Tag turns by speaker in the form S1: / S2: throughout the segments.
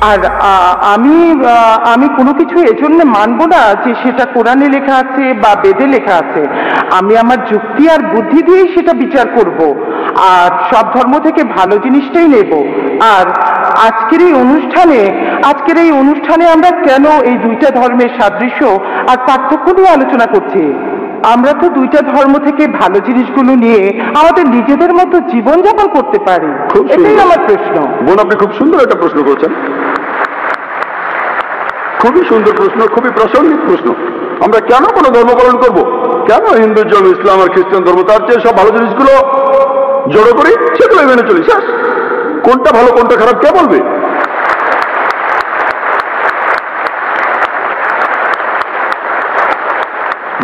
S1: আর আমি আমি কোনো কিছু এজন্য মানব না যে সেটা কোরআনে লেখা আছে বা বেদে লেখা আছে। আমি আমার যুক্তি আর বুদ্ধি দিয়েই সেটা বিচার করব, আর সব ধর্ম থেকে ভালো জিনিসটাই নেব। আর আজকের এই অনুষ্ঠানে আমরা কেন এই দুইটা ধর্মের সাদৃশ্য আর পার্থক্য নিয়ে আলোচনা করছি? আমরা তো দুইটা ধর্ম থেকে ভালো জিনিসগুলো নিয়ে আমাদের নিজেদের মতো জীবনযাপন করতে পারি। এটাই আমার প্রশ্ন।
S2: বোন, আপনি খুব সুন্দর একটা প্রশ্ন করছেন, খুবই সুন্দর প্রশ্ন, খুবই প্রাসঙ্গিক প্রশ্ন। আমরা কেন কোনো ধর্ম পালন করবো? কেন হিন্দুজম, ইসলাম আর খ্রিস্টান ধর্ম, তার চেয়ে সব ভালো জিনিসগুলো জড়ো করি, সেগুলো মেনে চলি, শেষ। কোনটা ভালো কোনটা খারাপ কে বলবে?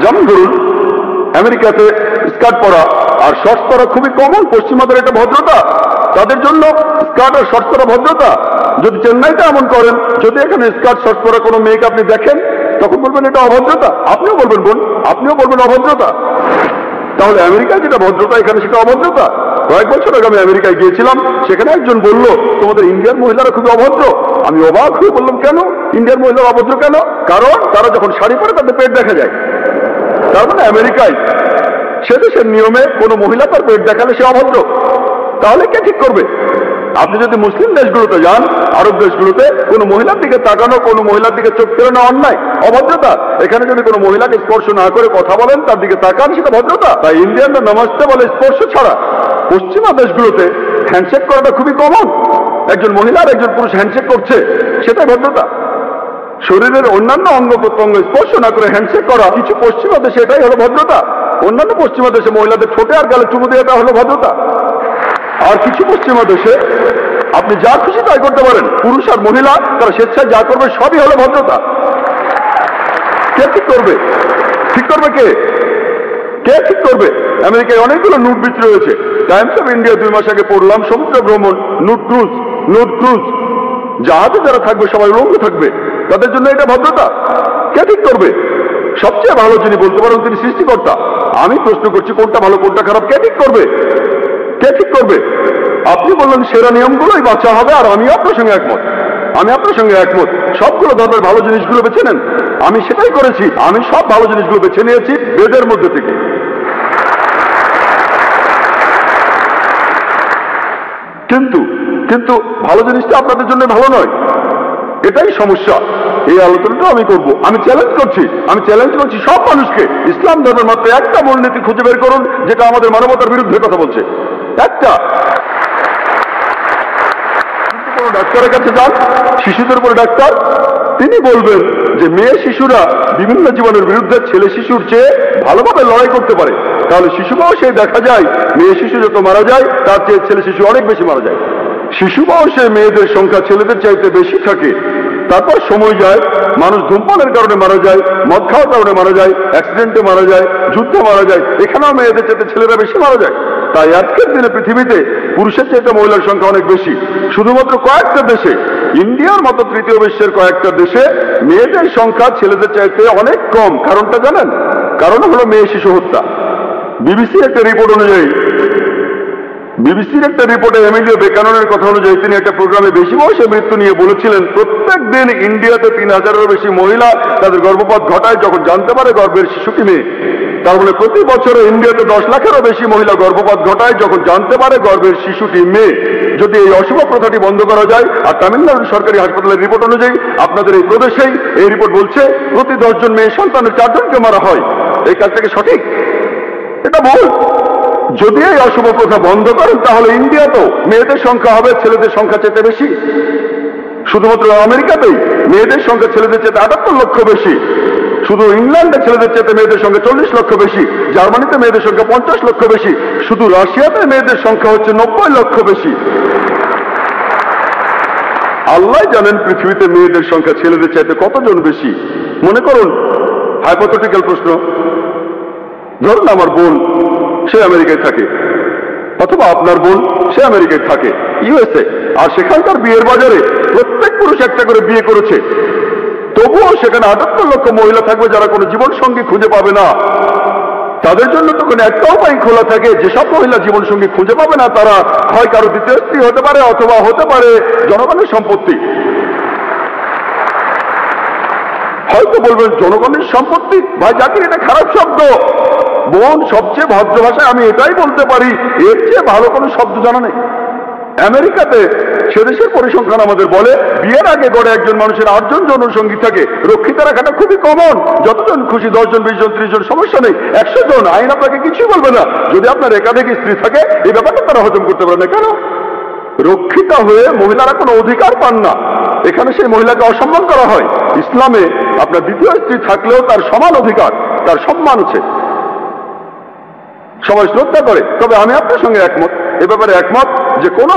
S2: যেমন ধরুন, আমেরিকাতে স্কার্ট পরা আর শর্টস পরা খুবই কমন। পশ্চিমাদের এটা ভদ্রতা, তাদের জন্য স্কার্ট আর শর্টস পরা ভদ্রতা। যদি চেন্নাইতে এমন করেন, যদি এখানে স্কার্ট শর্টস পরা কোনো মেয়েকে আপনি দেখেন, তখন বলবেন এটা অভদ্রতা। আপনিও বলবেন বোন, আপনিও বলবেন অভদ্রতা। তাহলে আমেরিকায় যেটা ভদ্রতা, এখানে সেটা অভদ্রতা। কয়েক বছর আগে আমি আমেরিকায় গিয়েছিলাম, সেখানে একজন বলল তোমাদের ইন্ডিয়ার মহিলারা খুবই অভদ্র। আমি অবাক হয়ে বললাম, কেন ইন্ডিয়ার মহিলারা অভদ্র কেন? কারণ তারা যখন শাড়ি পরে তাদের পেট দেখা যায়। তার মানে আমেরিকায় সে দেশের নিয়মে কোনো মহিলা তার পেট দেখালে সে অভদ্র। তাহলে কে ঠিক করবে? আপনি যদি মুসলিম দেশগুলোতে যান, আরব দেশগুলোতে, কোনো মহিলার দিকে তাকানো, কোনো মহিলার দিকে চোখ ফেরানো অন্যায়, অভদ্রতা। এখানে যদি কোনো মহিলাকে স্পর্শ না করে কথা বলেন, তার দিকে তাকান, সেটা ভদ্রতা। তাই ইন্ডিয়ানরা নমস্তে বলে স্পর্শ ছাড়া। পশ্চিমা দেশগুলোতে হ্যান্ডশেক করাটা খুবই কমন। একজন মহিলা আর একজন পুরুষ হ্যান্ডশেক করছে, সেটাই ভদ্রতা। শরীরের অন্যান্য অঙ্গ প্রত্যঙ্গ স্পর্শ না করে হ্যান্ডশেক করা কিছু পশ্চিমা দেশে এটাই হলো ভদ্রতা। অন্যান্য পশ্চিমা দেশে মহিলাদের ঠোঁটে আর গালে চুমু দিয়ে এটা হলো ভদ্রতা। আর কিছু পশ্চিমা দেশে আপনি যা খুশি তাই করতে পারেন, পুরুষ আর মহিলা তারা স্বেচ্ছায় যা করবে সবই হলো ভদ্রতা। কে ঠিক করবে? ঠিক করবে কে? কে ঠিক করবে? আমেরিকায় অনেকগুলো নুট বিচ রয়েছে। টাইমস অফ ইন্ডিয়া 2 মাস আগে পড়লাম, সমুদ্র ভ্রমণ, নুট ক্রুজ, জাহাজে যারা থাকবে সবাই উলঙ্গ থাকবে, তাদের জন্য এটা ভদ্রতা। কে ঠিক করবে? সবচেয়ে ভালো যিনি বলতে পারেন তিনি সৃষ্টিকর্তা। আমি প্রশ্ন করছি, কোনটা ভালো কোনটা খারাপ কে ঠিক করবে? কে ঠিক করবে? আপনি বললেন সেরা নিয়মগুলোই বাঁচা হবে, আর আমি আপনার সঙ্গে একমত। সবগুলো ধর্মের ভালো জিনিসগুলো বেছে নেন। আমি সেটাই করেছি। আমি সব ভালো জিনিসগুলো বেছে নিয়েছি বেদের মধ্যে থেকে। কিন্তু ভালো জিনিসটা আপনাদের জন্য ভালো নয়, এটাই সমস্যা। এই আলোচনাটা আমি করব। আমি চ্যালেঞ্জ করছি সব মানুষকে, ইসলাম ধর্মের মাত্র একটা মূলনীতি খুঁজে বের করুন যেটা আমাদের মানবতার বিরুদ্ধে কথা বলছে। একটা। কোনো ডাক্তারের কাছে যান, শিশুদের উপরে ডাক্তার, তিনি বলবেন যে মেয়ে শিশুরা বিভিন্ন জীবনের বিরুদ্ধে ছেলে শিশুর চেয়ে ভালোভাবে লড়াই করতে পারে। তাহলে শিশু বয়সে দেখা যায় মেয়ে শিশু যত মারা যায় তার চেয়ে ছেলে শিশু অনেক বেশি মারা যায়। শিশু বয়সে মেয়েদের সংখ্যা ছেলেদের চাইতে বেশি থাকে। তারপর সময় যায়, মানুষ ধূমপানের কারণে মারা যায়, মদ খাওয়ার কারণে মারা যায়, অ্যাক্সিডেন্টে মারা যায়, যুদ্ধে মারা যায়। এখানেও মেয়েদের চাইতে ছেলেরা বেশি মারা যায়। তাই আজকের দিনে পৃথিবীতে পুরুষের চাইতে মহিলার সংখ্যা অনেক বেশি। শুধুমাত্র কয়েকটা দেশে, ইন্ডিয়ার মতো তৃতীয় বিশ্বের কয়েকটা দেশে মেয়েদের সংখ্যা ছেলেদের চাইতে অনেক কম। কারণটা জানেন? কারণ হলো মেয়ে শিশু হত্যা। বিবিসির একটা রিপোর্টে এমিলিও বেকাননের কথা অনুযায়ী তিনি একটা প্রোগ্রামে বেশি বয়সে মৃত্যু নিয়ে বলেছিলেন প্রত্যেক দিন ইন্ডিয়াতে 3000-এরও বেশি মহিলা তাদের গর্ভপাত ঘটায় যখন জানতে পারে গর্ভের শিশুটি মেয়ে। তার মানে প্রতি বছরে ইন্ডিয়াতে 10 লাখেরও বেশি মহিলা গর্ভপাত ঘটায় যখন জানতে পারে গর্ভের শিশুটি মেয়ে। যদি এই অশুভ প্রথাটি বন্ধ করা যায়, আর তামিলনাড়ুর সরকারি হাসপাতালের রিপোর্ট অনুযায়ী আপনাদের এই প্রদেশেই এই রিপোর্ট বলছে প্রতি 10 জন মেয়ে সন্তানের 4 জনকে মারা হয়, এই কাজটাকে সঠিক? এটা ভুল। যদি এই অশুভ প্রথা বন্ধ করেন তাহলে ইন্ডিয়াতেও মেয়েদের সংখ্যা হবে ছেলেদের সংখ্যা চেয়ে বেশি। শুধুমাত্র আমেরিকাতেই মেয়েদের সংখ্যা ছেলেদের চেয়ে 78 লক্ষ বেশি। শুধু ইংল্যান্ডে ছেলেদের চেয়ে মেয়েদের সংখ্যা 40 লক্ষ বেশি। জার্মানিতে মেয়েদের সংখ্যা 50 লক্ষ বেশি। শুধু রাশিয়াতে মেয়েদের সংখ্যা হচ্ছে 90 লক্ষ বেশি। আল্লাহ জানেন পৃথিবীতে মেয়েদের সংখ্যা ছেলেদের চাইতে কতজন বেশি। মনে করুন হাইপোথেটিক্যাল প্রশ্ন, ধরুন আমার বোন সে আমেরিকায় থাকে, অথবা আপনার বোন সে আমেরিকায় থাকে, ইউএসএ, আর সেখানকার বিয়ের বাজারে প্রত্যেক পুরুষ একটা করে বিয়ে করেছে। তবুও সেখানে 78 লক্ষ মহিলা থাকবে যারা কোনো জীবন সঙ্গী খুঁজে পাবে না। তাদের জন্য তখন একটা উপায় খোলা থাকে, যেসব মহিলা জীবন সঙ্গী খুঁজে পাবে না তারা হয় কারো দ্বিতীয় স্ত্রী হতে পারে, অথবা হতে পারে জনগণের সম্পত্তি। হয়তো বলবেন জনগণের সম্পত্তি, ভাই জাকির এটা খারাপ শব্দ। বোন, সবচেয়ে ভদ্র ভাষায় আমি এটাই বলতে পারি, এর চেয়ে ভালো কোনো শব্দ জানা নেই। আমেরিকাতে সেদেশের পরিসংখ্যান আমাদের বলে বিয়ের আগে গড়ে একজন মানুষের 8 জন যৌনসঙ্গী থাকে। রক্ষিতা রাখাটা খুবই কমন, যতজন খুশি 10 জন 20 জন 30 জন সমস্যা নেই। 100 জন, আইন আপনাকে কিছুই বলবে না। যদি আপনার একাধিক স্ত্রী থাকে এই ব্যাপারটা তারা হজম করতে পারে না। কেন? রক্ষিতা হয়ে মহিলারা কোনো অধিকার পান না, এখানে সেই মহিলাকে অসম্মান করা হয়। ইসলামে আপনার দ্বিতীয় স্ত্রী থাকলেও তার সমান অধিকার, তার সম্মান আছে, সবাই শ্রদ্ধা করে। তবে আমি আপনার সঙ্গে একমত, এ ব্যাপারে একমত যে কোনো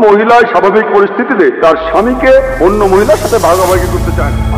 S2: মহিলা স্বাভাবিক পরিস্থিতিতে তার স্বামীকে অন্য মহিলার সাথে ভাগাভাগি করতে চায় না।